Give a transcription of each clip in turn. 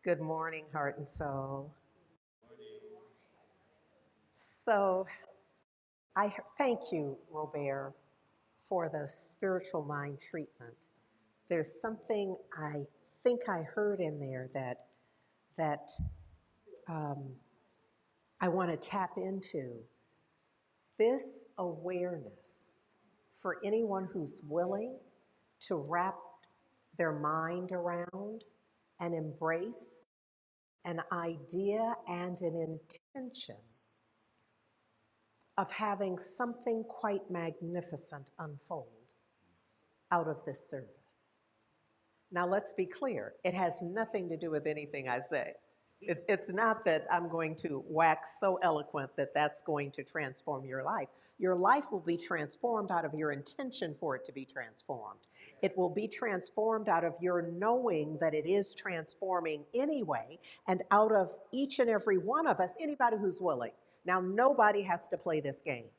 Good morning, heart and soul. So, I thank you, Robert, for the spiritual mind treatment. There's something I think I heard in there that I want to tap into. This awareness for anyone who's willing to wrap their mind around and embrace an idea and an intention of having something quite magnificent unfold out of this service. Now, let's be clear, it has nothing to do with anything I say. It's not that I'm going to wax so eloquent that that's going to transform your life. Your life will be transformed out of your intention for it to be transformed. It will be transformed out of your knowing that it is transforming anyway, and out of each and every one of us, anybody who's willing. Now, nobody has to play this game.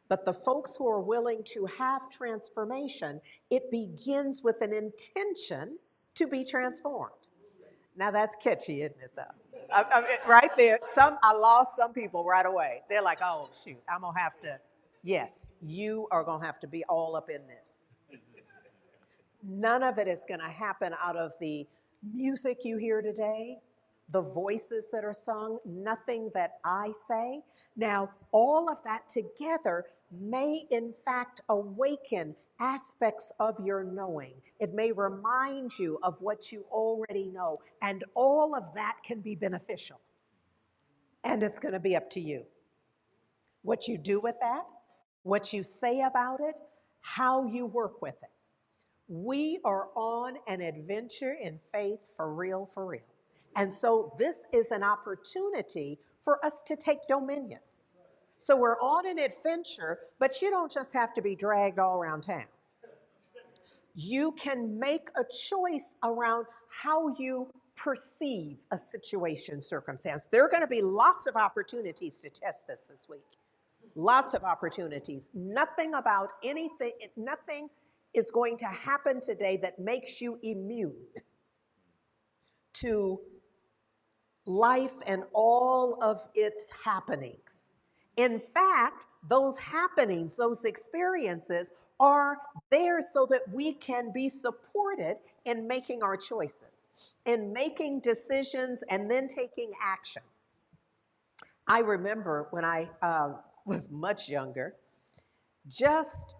But the folks who are willing to have transformation, it begins with an intention to be transformed. Now that's catchy, isn't it? Though, right there, I lost some people right away. They're like, "Oh shoot, I'm gonna have to." Yes, you are gonna have to be all up in this. None of it is gonna happen out of the music you hear today, the voices that are sung, nothing that I say. Now, all of that together may in fact awaken aspects of your knowing. It may remind you of what you already know, and all of that can be beneficial. And it's going to be up to you. What you do with that, what you say about it, how you work with it. We are on an adventure in faith for real, for real. And so this is an opportunity for us to take dominion. So we're on an adventure, but you don't just have to be dragged all around town. You can make a choice around how you perceive a situation, circumstance. There are going to be lots of opportunities to test this week. Lots of opportunities. Nothing about anything, nothing is going to happen today that makes you immune to life and all of its happenings. In fact, those happenings, those experiences are there so that we can be supported in making our choices, in making decisions, and then taking action. I remember when I was much younger, just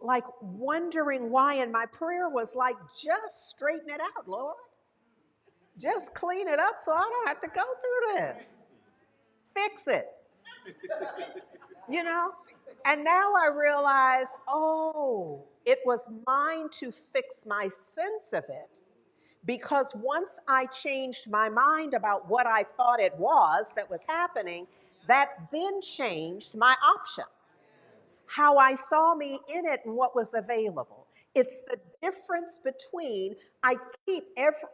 like wondering why, and my prayer was like, just straighten it out, Lord. Just clean it up so I don't have to go through this. Fix it. You know? And now I realize, oh, it was mine to fix my sense of it. Because once I changed my mind about what I thought it was that was happening, that then changed my options, how I saw me in it and what was available. It's the difference between, I keep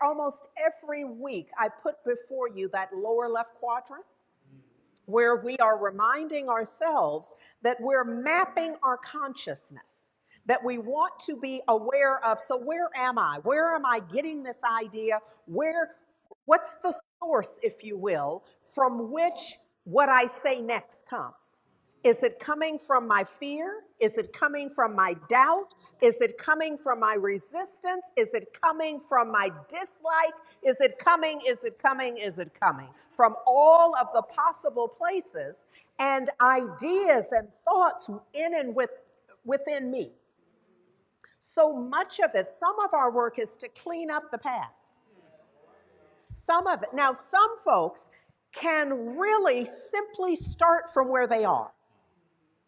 almost every week, I put before you that lower left quadrant where we are reminding ourselves that we're mapping our consciousness, that we want to be aware of. So where am I? Where am I getting this idea? What's the source, if you will, from which what I say next comes? Is it coming from my fear? Is it coming from my doubt? Is it coming from my resistance? Is it coming from my dislike? Is it coming? Is it coming? Is it coming? From all of the possible places and ideas and thoughts in and within me. So much of it, some of our work is to clean up the past. Some of it. Now, some folks can really simply start from where they are.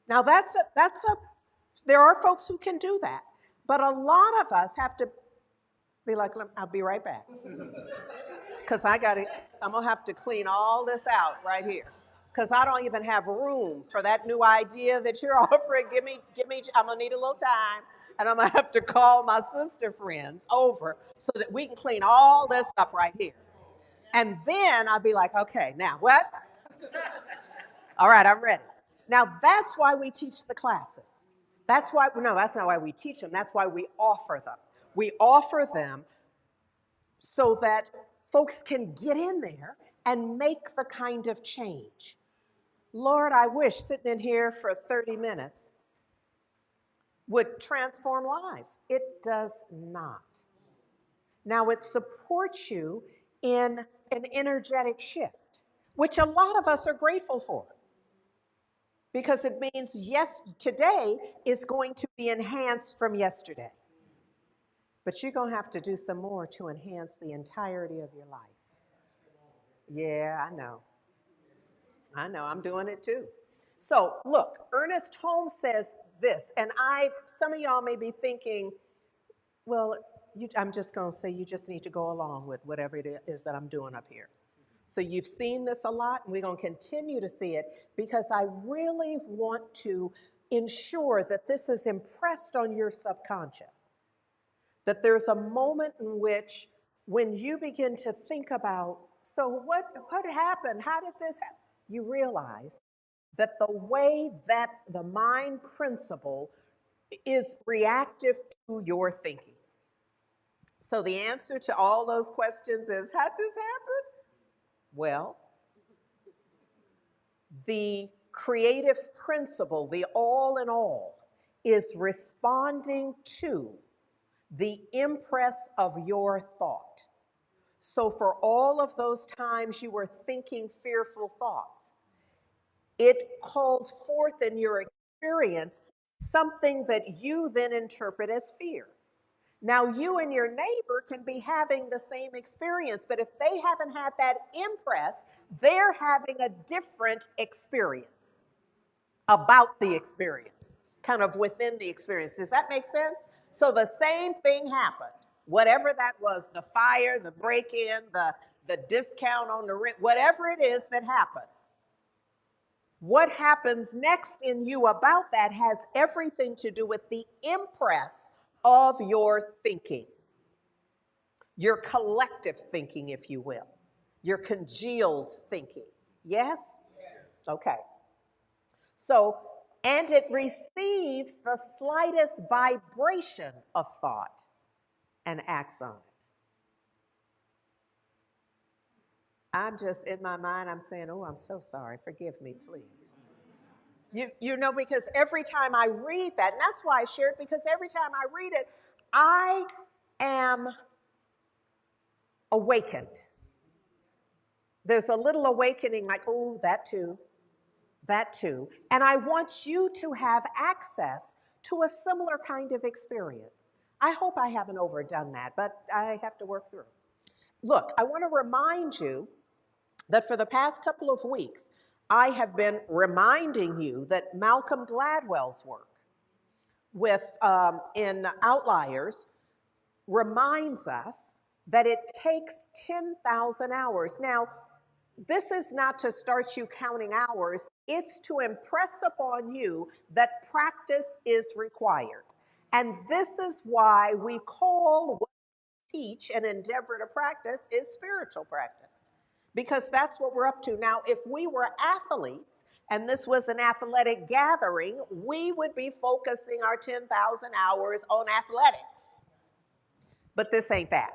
Now there are folks who can do that, but a lot of us have to be like, I'll be right back. Because I'm gonna have to clean all this out right here. Because I don't even have room for that new idea that you're offering. Give me, I'm gonna need a little time. And I'm gonna have to call my sister friends over so that we can clean all this up right here. And then I'll be like, okay, now what? All right, I'm ready. Now, that's why we teach the classes. That's not why we teach them. That's why we offer them. We offer them so that folks can get in there and make the kind of change. Lord, I wish sitting in here for 30 minutes would transform lives. It does not. Now, it supports you in an energetic shift, which a lot of us are grateful for, because it means yes, today is going to be enhanced from yesterday. But you're going to have to do some more to enhance the entirety of your life. Yeah, I know. I'm doing it too. So, look, Ernest Holmes says this, and some of y'all may be thinking, well, I'm just going to say you just need to go along with whatever it is that I'm doing up here. So you've seen this a lot, and we're going to continue to see it because I really want to ensure that this is impressed on your subconscious, that there's a moment in which when you begin to think about, so what happened? How did this happen? You realize that the way that the mind principle is reactive to your thinking. So the answer to all those questions is, how did this happen? Well, the creative principle, the all in all, is responding to the impress of your thought. So for all of those times you were thinking fearful thoughts, it called forth in your experience something that you then interpret as fear. Now, you and your neighbor can be having the same experience, but if they haven't had that impress, they're having a different experience about the experience, kind of within the experience. Does that make sense? So the same thing happened. Whatever that was, the fire, the break-in, the discount on the rent, whatever it is that happened, what happens next in you about that has everything to do with the impress of your thinking, your collective thinking, if you will, your congealed thinking. Yes? Okay. So, and it receives the slightest vibration of thought and acts on it. I'm just, in my mind, I'm saying, oh, I'm so sorry. Forgive me, please. You know, because every time I read that, and that's why I share it, because every time I read it, I am awakened. There's a little awakening, like, oh, that too. And I want you to have access to a similar kind of experience. I hope I haven't overdone that, but I have to work through. Look, I want to remind you that for the past couple of weeks, I have been reminding you that Malcolm Gladwell's work in Outliers reminds us that it takes 10,000 hours. Now, this is not to start you counting hours. It's to impress upon you that practice is required. And this is why we call what we teach and endeavor to practice is spiritual practice, because that's what we're up to. Now, if we were athletes and this was an athletic gathering, we would be focusing our 10,000 hours on athletics. But this ain't that.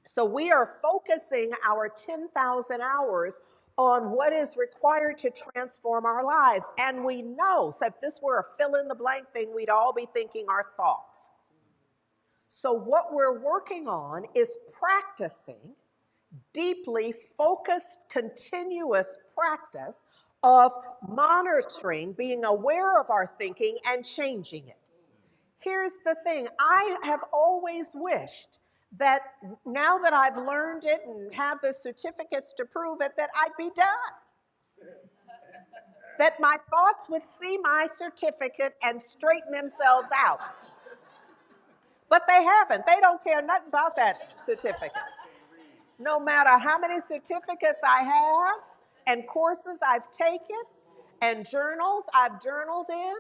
So we are focusing our 10,000 hours on what is required to transform our lives. And we know, so if this were a fill in the blank thing, we'd all be thinking our thoughts. So what we're working on is practicing deeply focused, continuous practice of monitoring, being aware of our thinking and changing it. Here's the thing, I have always wished that now that I've learned it and have the certificates to prove it, that I'd be done. That my thoughts would see my certificate and straighten themselves out. But they haven't. They don't care nothing about that certificate. No matter how many certificates I have and courses I've taken and journals I've journaled in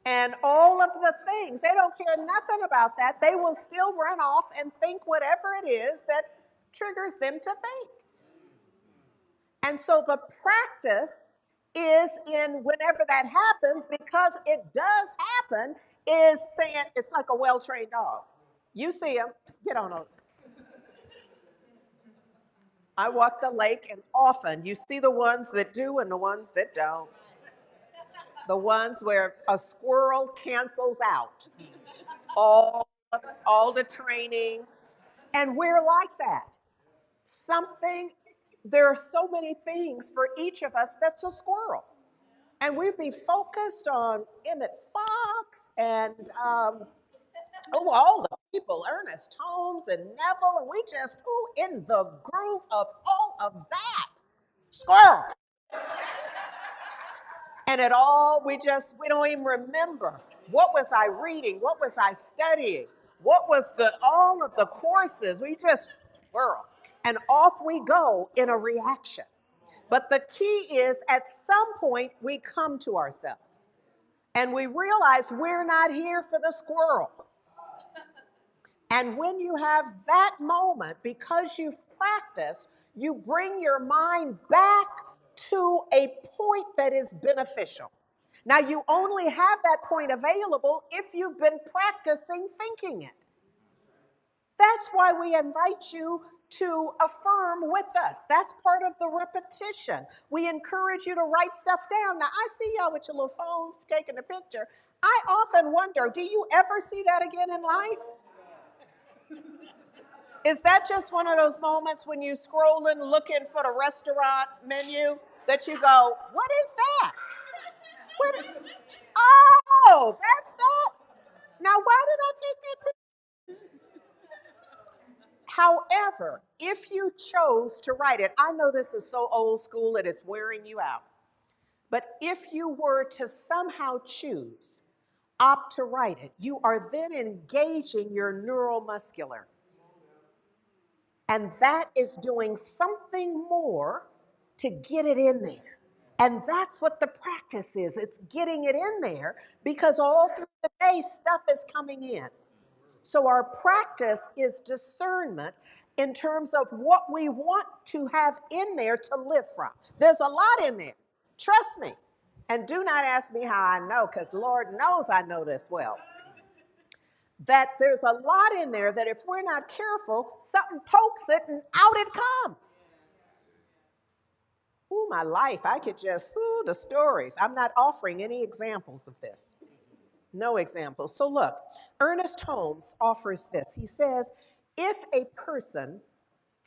and all of the things, they don't care nothing about that. They will still run off and think whatever it is that triggers them to think. And so the practice is in whenever that happens, because it does happen, is saying it's like a well-trained dog. You see him, get on over. I walk the lake, and often you see the ones that do and the ones that don't. The ones where a squirrel cancels out all, all the training. And we're like that. There are so many things for each of us that's a squirrel. And we'd be focused on Emmett Fox and all the people, Ernest Holmes and Neville, and we just, in the groove of all of that. Squirrel. And we don't even remember. What was I reading? What was I studying? What was all of the courses? We just squirrel. And off we go in a reaction. But the key is at some point we come to ourselves and we realize we're not here for the squirrel. And when you have that moment, because you've practiced, you bring your mind back to a point that is beneficial. Now, you only have that point available if you've been practicing thinking it. That's why we invite you to affirm with us. That's part of the repetition. We encourage you to write stuff down. Now, I see y'all with your little phones taking a picture. I often wonder, do you ever see that again in life? Is that just one of those moments when you're scrolling, looking for the restaurant menu, that you go, what is that? Oh, that's that? Now, why did I take that picture? However, if you chose to write it, I know this is so old school that it's wearing you out, but if you were to somehow opt to write it, you are then engaging your neuromuscular. And that is doing something more to get it in there. And that's what the practice is. It's getting it in there because all through the day, stuff is coming in. So our practice is discernment in terms of what we want to have in there to live from. There's a lot in there. Trust me. And do not ask me how I know, because Lord knows I know this well. That there's a lot in there that if we're not careful, something pokes it and out it comes. My life, I could just, the stories. I'm not offering any examples of this. No examples. So look, Ernest Holmes offers this. He says, if a person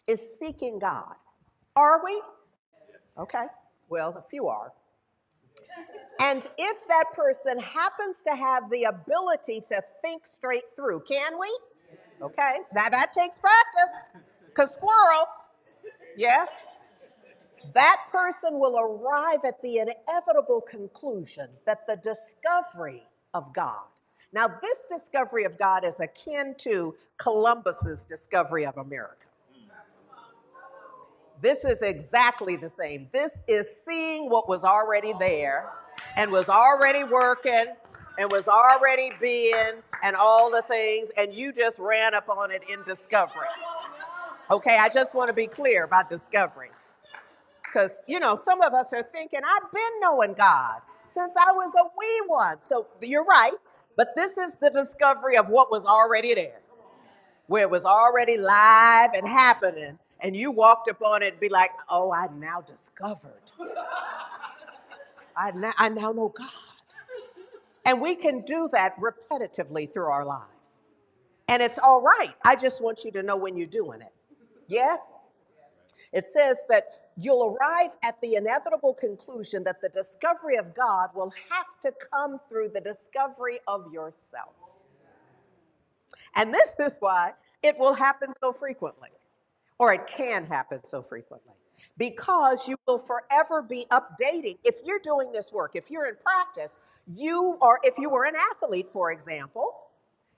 is seeking God, are we? Okay, well, a few are. And if that person happens to have the ability to think straight through, can we? Okay, now that takes practice. Because squirrel, yes, that person will arrive at the inevitable conclusion that the discovery of God. Now, this discovery of God is akin to Columbus's discovery of America. This is exactly the same. This is seeing what was already there and was already working and was already being and all the things, and you just ran up on it in discovery. Okay, I just want to be clear about discovery. Because, some of us are thinking, I've been knowing God since I was a wee one. So you're right. But this is the discovery of what was already there, where it was already live and happening. And you walked up on it and be like, oh, I now discovered. I now know God. And we can do that repetitively through our lives. And it's all right. I just want you to know when you're doing it. Yes? It says that you'll arrive at the inevitable conclusion that the discovery of God will have to come through the discovery of yourself. And this is why it will happen so frequently, or it can happen so frequently, because you will forever be updating. If you're doing this work, if you're in practice, if you were an athlete, for example,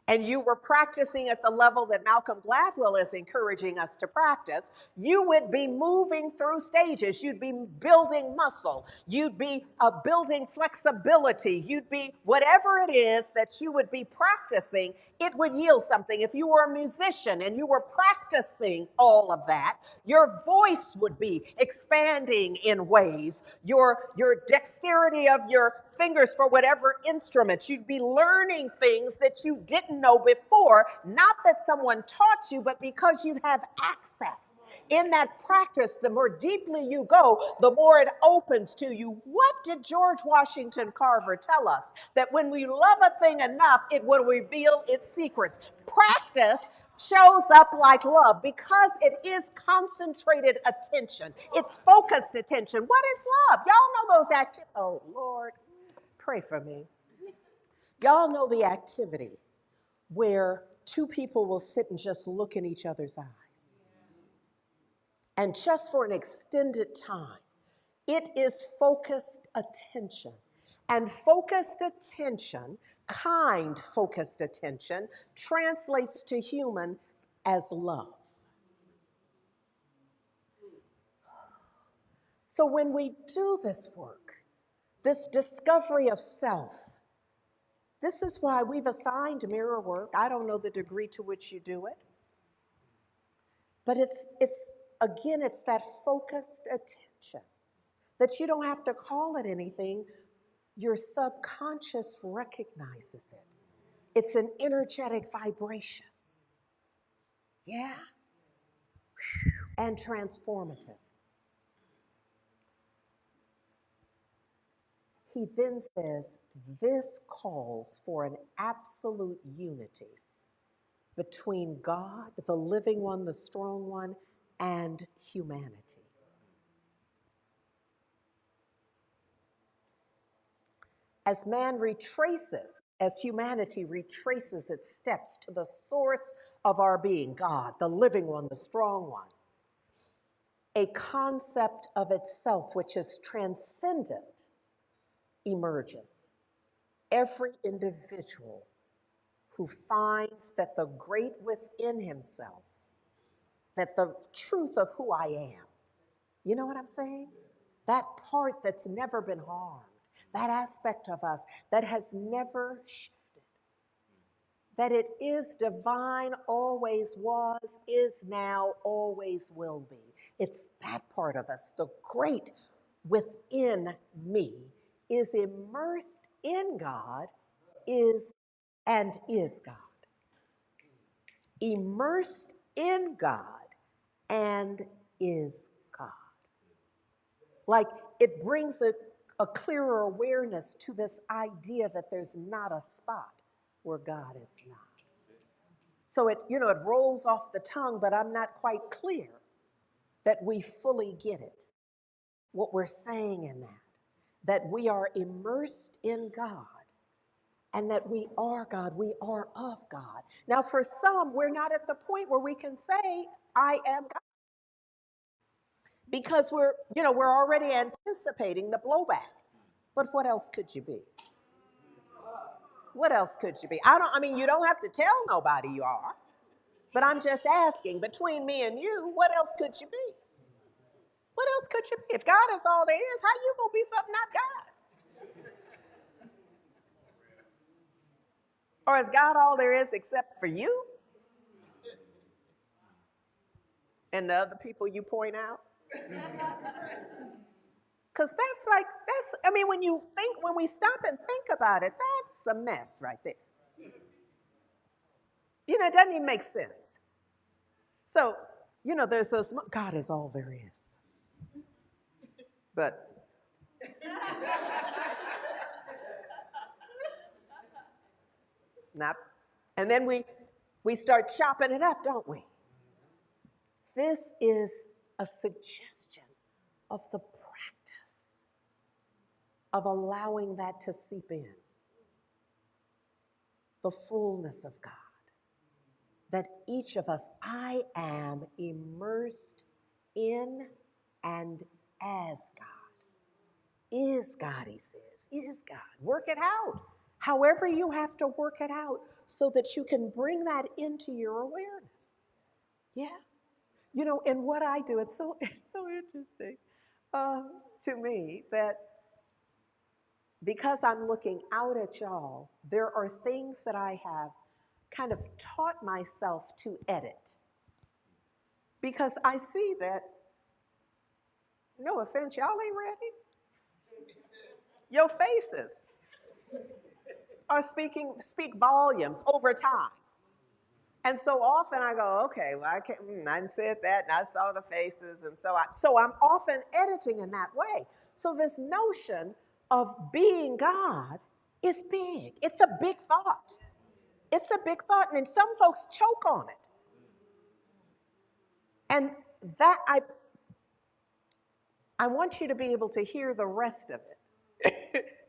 and you were practicing at the level that Malcolm Gladwell is encouraging us to practice, you would be moving through stages. You'd be building muscle. You'd be building flexibility. You'd be whatever it is that you would be practicing, it would yield something. If you were a musician and you were practicing all of that, your voice would be expanding in ways. Your dexterity of your fingers for whatever instruments. You'd be learning things that you didn't know before, not that someone taught you, but because you have access. In that practice, the more deeply you go, the more it opens to you. What did George Washington Carver tell us? That when we love a thing enough, it will reveal its secrets. Practice shows up like love because it is concentrated attention. It's focused attention. What is love? Y'all know those activities. Oh, Lord, pray for me. Y'all know the activity where two people will sit and just look in each other's eyes. And just for an extended time, it is focused attention. And focused attention, kind focused attention, translates to humans as love. So when we do this work, this discovery of self, this is why we've assigned mirror work. I don't know the degree to which you do it. But it's that focused attention that you don't have to call it anything. Your subconscious recognizes it. It's an energetic vibration. Yeah? And transformative. He then says, this calls for an absolute unity between God, the living one, the strong one, and humanity. As man retraces, as humanity retraces its steps to the source of our being, God, the living one, the strong one, a concept of itself which is transcendent emerges. Every individual who finds that the great within himself, that the truth of who I am, you know what I'm saying? That part that's never been harmed, that aspect of us that has never shifted, that it is divine, always was, is now, always will be. It's that part of us, the great within me, is immersed in God, is God. Immersed in God and is God. Like it brings a clearer awareness to this idea that there's not a spot where God is not. So it rolls off the tongue, but I'm not quite clear that we fully get it. What we're saying in that we are immersed in God and that we are God, we are of God. Now, for some, we're not at the point where we can say, I am God. Because we're already anticipating the blowback. But what else could you be? What else could you be? You don't have to tell nobody you are. But I'm just asking, between me and you, what else could you be? What else could you be? If God is all there is, how you gonna be something not God? Or is God all there is except for you and the other people you point out? Because when we stop and think about it, that's a mess right there. It doesn't even make sense. So, there's this, God is all there is. But not, and then we start chopping it up, don't we? This is a suggestion of the practice of allowing that to seep in. The fullness of God. That each of us, I am immersed in and as God. Is God, he says, is God. Work it out. However you have to work it out so that you can bring that into your awareness. Yeah. And what I do, it's so interesting to me that because I'm looking out at y'all, there are things that I have kind of taught myself to edit. Because I see that, no offense, y'all ain't ready. Your faces are speak volumes over time. And so often I go, okay, well, I said that, and I saw the faces, and so I'm often editing in that way. So this notion of being God is big. It's a big thought. It's a big thought, and some folks choke on it. And that I want you to be able to hear the rest of it.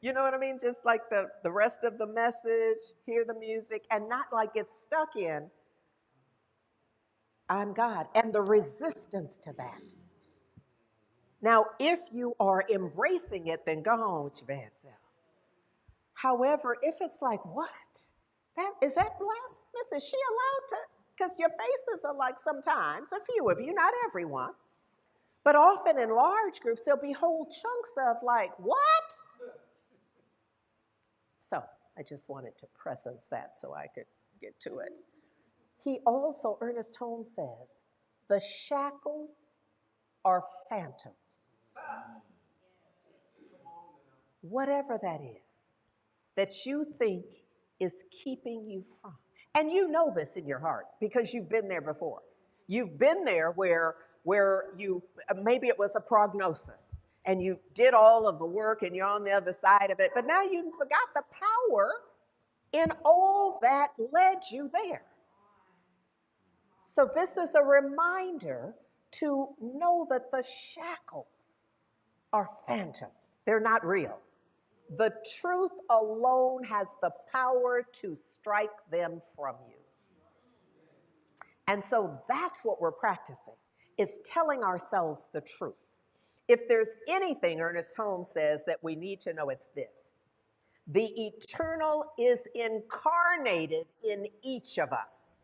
You know what I mean? Just like the rest of the message, hear the music, and not like get stuck in, I'm God, and the resistance to that. Now, if you are embracing it, then go on with your bad self. However, if it's like, what? Is that blasphemous? Is she allowed to? Because your faces are like sometimes, a few of you, not everyone, but often in large groups, there'll be whole chunks of like, what? So I just wanted to presence that so I could get to it. He also, Ernest Holmes says, the shackles are phantoms. Whatever that is, that you think is keeping you from. And you know this in your heart because you've been there before. You've been there where you, maybe it was a prognosis and you did all of the work and you're on the other side of it, but now you forgot the power in all that led you there. So this is a reminder to know that the shackles are phantoms. They're not real. The truth alone has the power to strike them from you. And so that's what we're practicing, is telling ourselves the truth. If there's anything Ernest Holmes says that we need to know, it's this. The eternal is incarnated in each of us.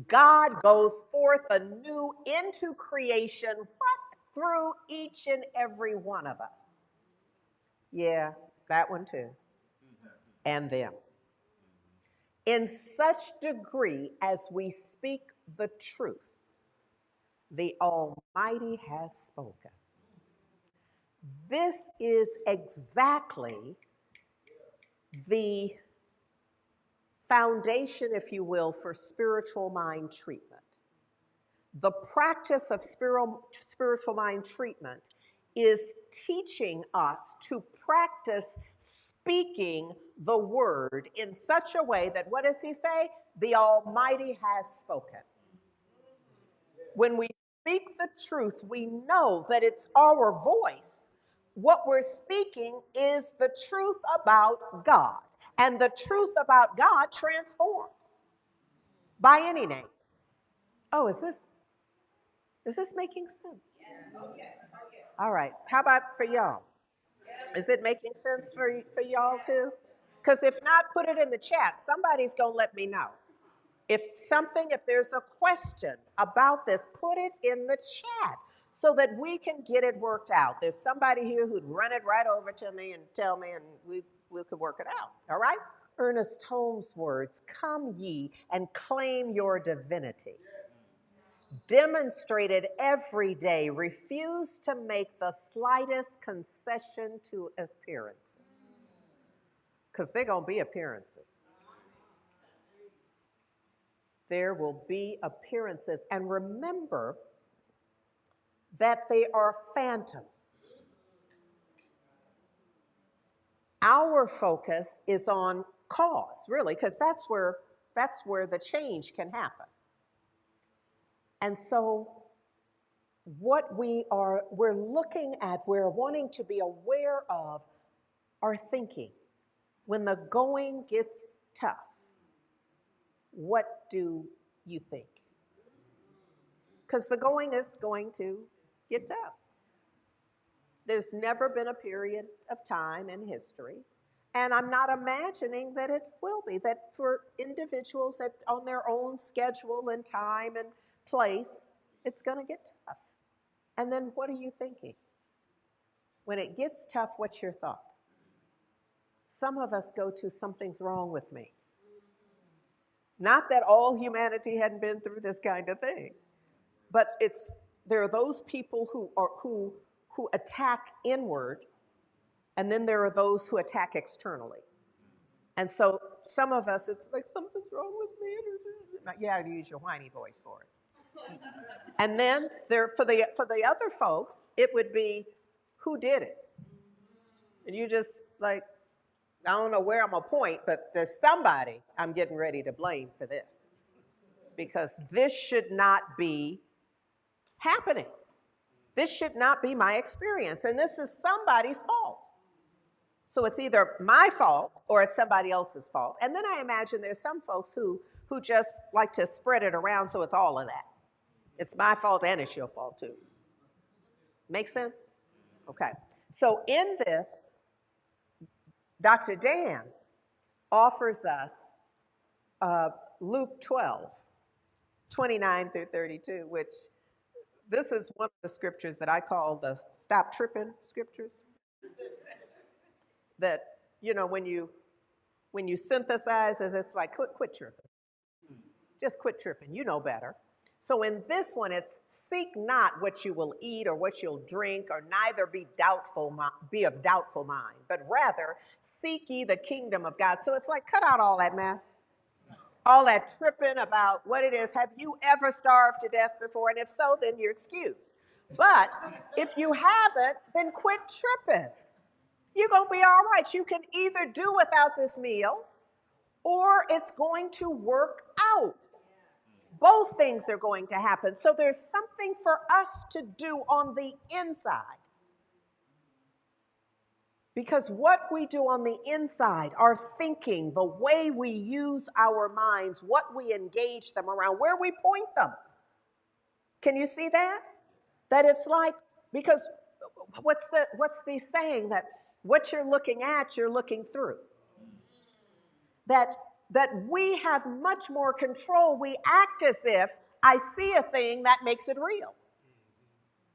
God goes forth anew into creation, what? Through each and every one of us. Yeah, that one too. And them. In such degree as we speak the truth, the Almighty has spoken. This is exactly the foundation, if you will, for spiritual mind treatment. The practice of spiritual mind treatment is teaching us to practice speaking the word in such a way that, what does he say? The Almighty has spoken. When we speak the truth, we know that it's our voice. What we're speaking is the truth about God. And the truth about God transforms by any name. Oh, is this making sense? All right. How about for y'all? Is it making sense for y'all too? Because if not, put it in the chat. Somebody's going to let me know. If there's a question about this, put it in the chat so that we can get it worked out. There's somebody here who'd run it right over to me and tell me, and we could work it out. All right? Ernest Holmes' words, come ye and claim your divinity. Demonstrated every day, refuse to make the slightest concession to appearances. Because they're going to be appearances. There will be appearances. And remember that they are phantoms. Our focus is on cause, really, because that's where the change can happen. And so what we're looking at, we're wanting to be aware of our thinking. When the going gets tough, what do you think? Because the going is going to get tough. There's never been a period of time in history, and I'm not imagining that it will be, that for individuals that on their own schedule and time and place, it's going to get tough. And then what are you thinking? When it gets tough, what's your thought? Some of us go to something's wrong with me. Not that all humanity hadn't been through this kind of thing, but there are those people who attack inward, And then there are those who attack externally. And so some of us, it's like, something's wrong with me. Yeah, I'd use your whiny voice for it. And then for the other folks, it would be, who did it? And you just like, I don't know where I'm gonna point, but there's somebody I'm getting ready to blame for this. Because this should not be happening. This should not be my experience. And this is somebody's fault. So it's either my fault or it's somebody else's fault. And then I imagine there's some folks who just like to spread it around, so it's all of that. It's my fault and it's your fault too. Make sense? Okay. So in this, Dr. Dan offers us Luke 12, 29 through 32, which this is one of the scriptures that I call the stop tripping scriptures. That, when you synthesize, it's like, quit tripping. Just quit tripping. You know better. So in this one, it's seek not what you will eat or what you'll drink, or neither be of doubtful mind, but rather seek ye the kingdom of God. So it's like, cut out all that mess, all that tripping about what it is. Have you ever starved to death before? And if so, then you're excused. But if you haven't, then quit tripping. You're going to be all right. You can either do without this meal or it's going to work out. Both things are going to happen. So there's something for us to do on the inside. Because what we do on the inside, our thinking, the way we use our minds, what we engage them around, where we point them. Can you see that? That it's like, because what's the saying that what you're looking at, you're looking through? That we have much more control. We act as if I see a thing that makes it real.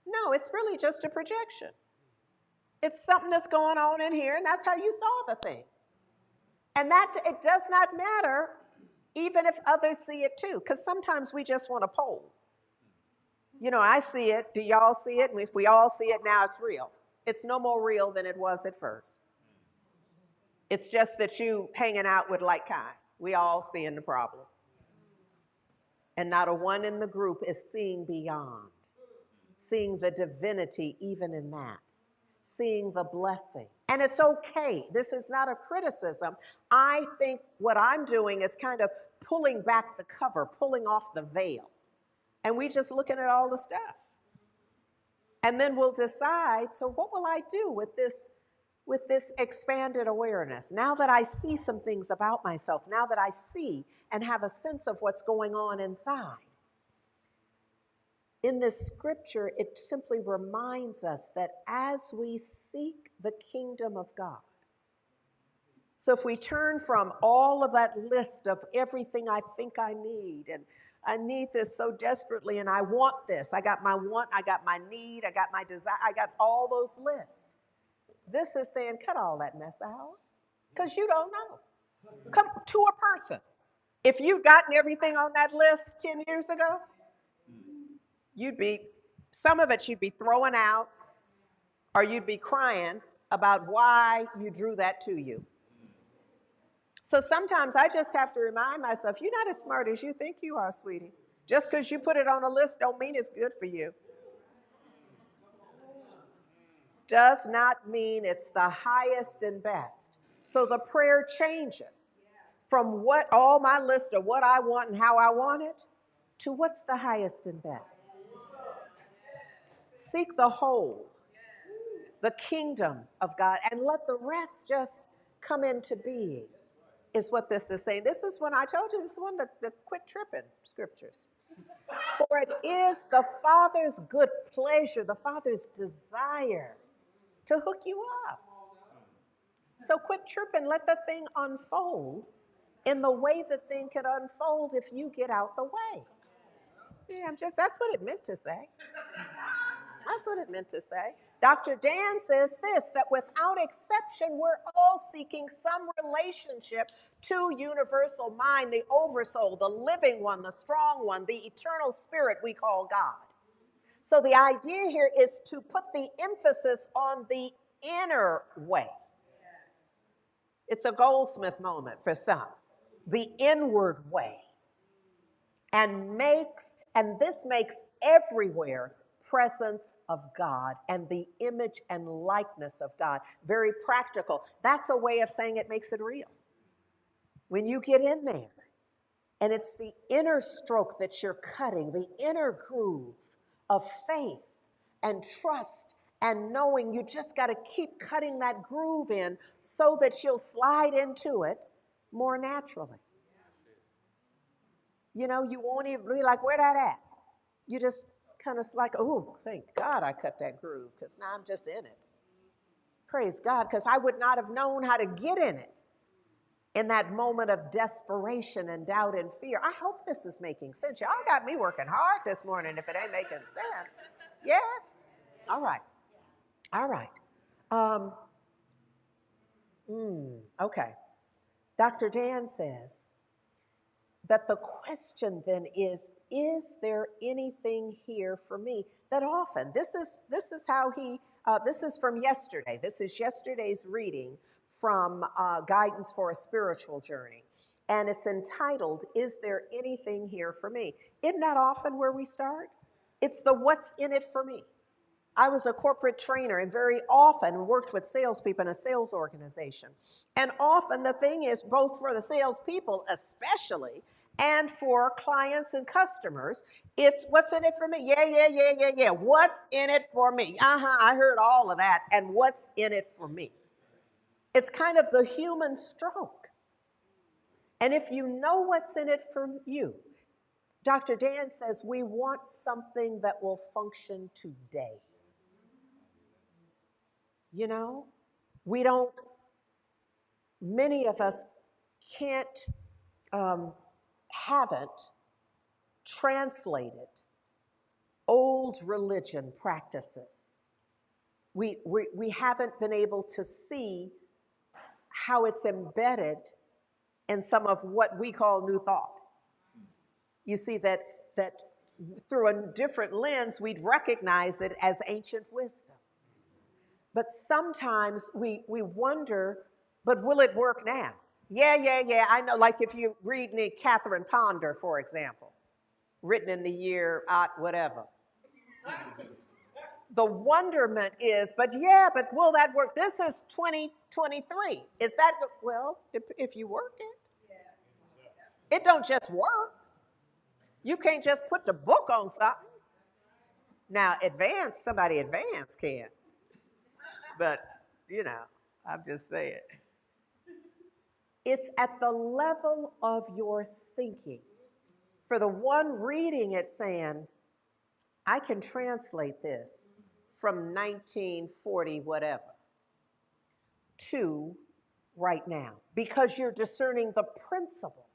No, it's really just a projection. It's something that's going on in here, and that's how you saw the thing. And that it does not matter even if others see it too, because sometimes we just want to poll. I see it. Do y'all see it? And if we all see it, now it's real. It's no more real than it was at first. It's just that you hanging out with like kind. We all seeing the problem. And not a one in the group is seeing beyond, seeing the divinity even in that, seeing the blessing. And it's okay. This is not a criticism. I think what I'm doing is kind of pulling back the cover, pulling off the veil. And we just looking at all the stuff. And then we'll decide, so what will I do with this expanded awareness? Now that I see some things about myself, now that I see and have a sense of what's going on inside. In this scripture, it simply reminds us that as we seek the kingdom of God, so if we turn from all of that list of everything I think I need, and I need this so desperately, and I want this. I got my want, I got my need, I got my desire, I got all those lists. This is saying, cut all that mess out, because you don't know. Come to a person. If you'd gotten everything on that list 10 years ago, some of it you'd be throwing out, or you'd be crying about why you drew that to you. So sometimes I just have to remind myself, you're not as smart as you think you are, sweetie. Just because you put it on a list don't mean it's good for you. Does not mean it's the highest and best. So the prayer changes from what all my list of what I want and how I want it to what's the highest and best. Seek the whole, the kingdom of God, and let the rest just come into being, is what this is saying. This is when I told you, this is one of the quit tripping scriptures. For it is the Father's good pleasure, the Father's desire to hook you up. So quit tripping, let the thing unfold in the way the thing can unfold if you get out the way. Yeah, that's what it meant to say. That's what it meant to say. Dr. Dan says this, that without exception, we're all seeking some relationship to universal mind, the oversoul, the living one, the strong one, the eternal spirit we call God. So the idea here is to put the emphasis on the inner way. It's a Goldsmith moment for some. The inward way. And this makes everywhere presence of God and the image and likeness of God. Very practical. That's a way of saying it makes it real. When you get in there, and it's the inner stroke that you're cutting, the inner groove of faith and trust and knowing, you just got to keep cutting that groove in so that you'll slide into it more naturally. You know, you won't even be like, where that at? You just kind of like, oh, thank God I cut that groove, because now I'm just in it. Praise God, because I would not have known how to get in it in that moment of desperation and doubt and fear. I hope this is making sense. Y'all got me working hard this morning if it ain't making sense. Yes? All right. All right. Okay. Dr. Dan says that the question then is there anything here for me? That often, this is how this is from yesterday. This is yesterday's reading from Guidance for a Spiritual Journey. And it's entitled, Is There Anything Here for Me? Isn't that often where we start? It's the what's in it for me. I was a corporate trainer and very often worked with salespeople in a sales organization. And often the thing is, both for the salespeople especially, and for clients and customers, it's what's in it for me? Yeah. What's in it for me? I heard all of that. And what's in it for me? It's kind of the human stroke. And if you know what's in it for you, Dr. Dan says we want something that will function today. You know, many of us haven't translated old religion practices. We haven't been able to see how it's embedded in some of what we call new thought. You see that through a different lens, we'd recognize it as ancient wisdom. But sometimes we wonder, but will it work now? Yeah. I know, like if you read Catherine Ponder, for example, written in the year whatever. The wonderment is, but will that work? This is 2023. Is that, well, if you work it don't just work. You can't just put the book on something. Now, somebody advanced can. But, I'm just saying. It's at the level of your thinking. For the one reading it saying, I can translate this from 1940 whatever to right now, because you're discerning the principle.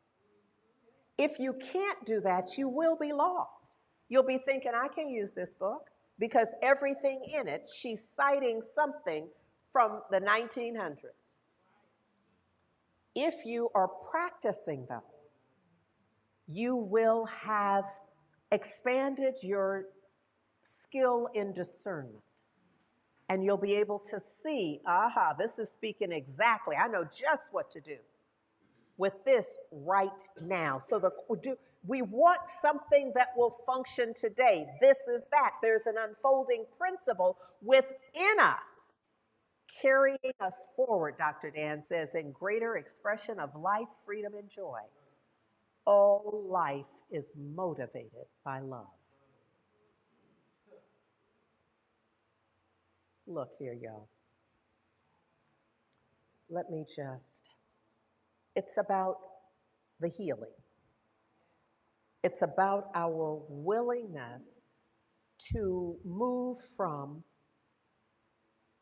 If you can't do that, you will be lost. You'll be thinking, I can use this book, because everything in it, she's citing something from the 1900s. If you are practicing, though, you will have expanded your skill in discernment. And you'll be able to see, this is speaking exactly. I know just what to do with this right now. So we want something that will function today. This is that. There's an unfolding principle within us, carrying us forward, Dr. Dan says, in greater expression of life, freedom, and joy. All life is motivated by love. Look here, y'all. It's about the healing. It's about our willingness to move from,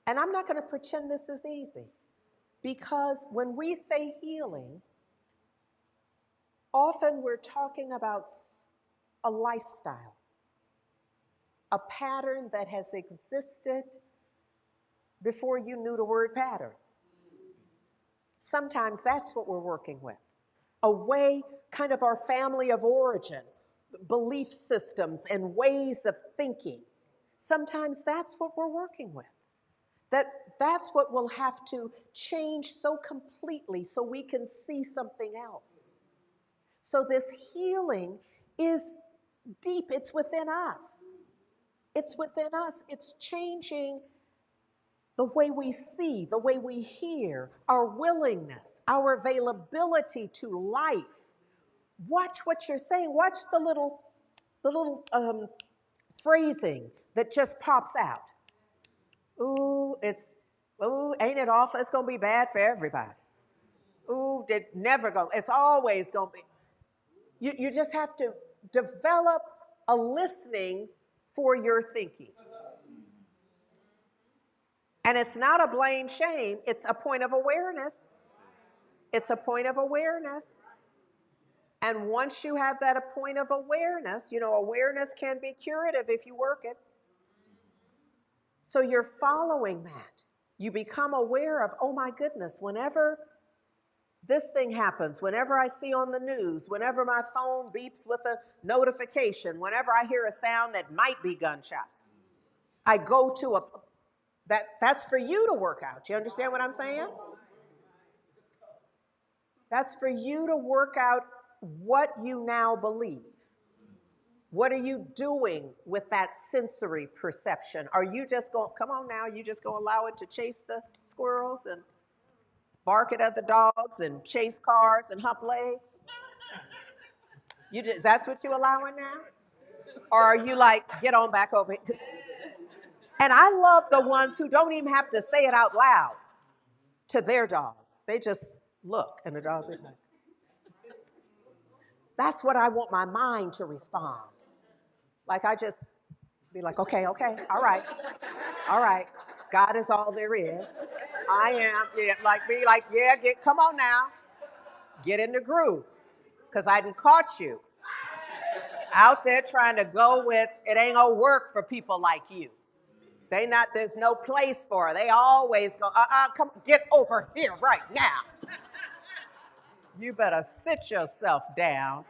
and I'm not going to pretend this is easy, because when we say healing, often we're talking about a lifestyle, a pattern that has existed before you knew the word pattern. Sometimes that's what we're working with. A way, kind of our family of origin, belief systems and ways of thinking. Sometimes that's what we're working with. That's what will have to change so completely so we can see something else. So this healing is deep. It's within us. It's within us. It's changing the way we see, the way we hear, our willingness, our availability to life. Watch what you're saying. Watch the little phrasing that just pops out. Ooh, ain't it awful? It's gonna be bad for everybody. Ooh, it's always gonna be. You just have to develop a listening for your thinking. And it's not a blame shame, it's a point of awareness. It's a point of awareness. And once you have that a point of awareness, awareness can be curative if you work it. So you're following that. You become aware of, oh my goodness, whenever this thing happens, whenever I see on the news, whenever my phone beeps with a notification, whenever I hear a sound that might be gunshots, I go to that's for you to work out. You understand what I'm saying? That's for you to work out what you now believe. What are you doing with that sensory perception? Are you just going, come on now, you just going to allow it to chase the squirrels and bark at other dogs and chase cars and hump legs? That's what you allowing now? Or are you like, get on back over here? And I love the ones who don't even have to say it out loud to their dog. They just look and the dog is like, that's what I want my mind to respond. Like I just be like, okay, all right. God is all there is. I am, come on now. Get in the groove. Because I done caught you out there trying to go with, it ain't gonna work for people like you. There's no place for her. They always go, come, get over here right now. You better sit yourself down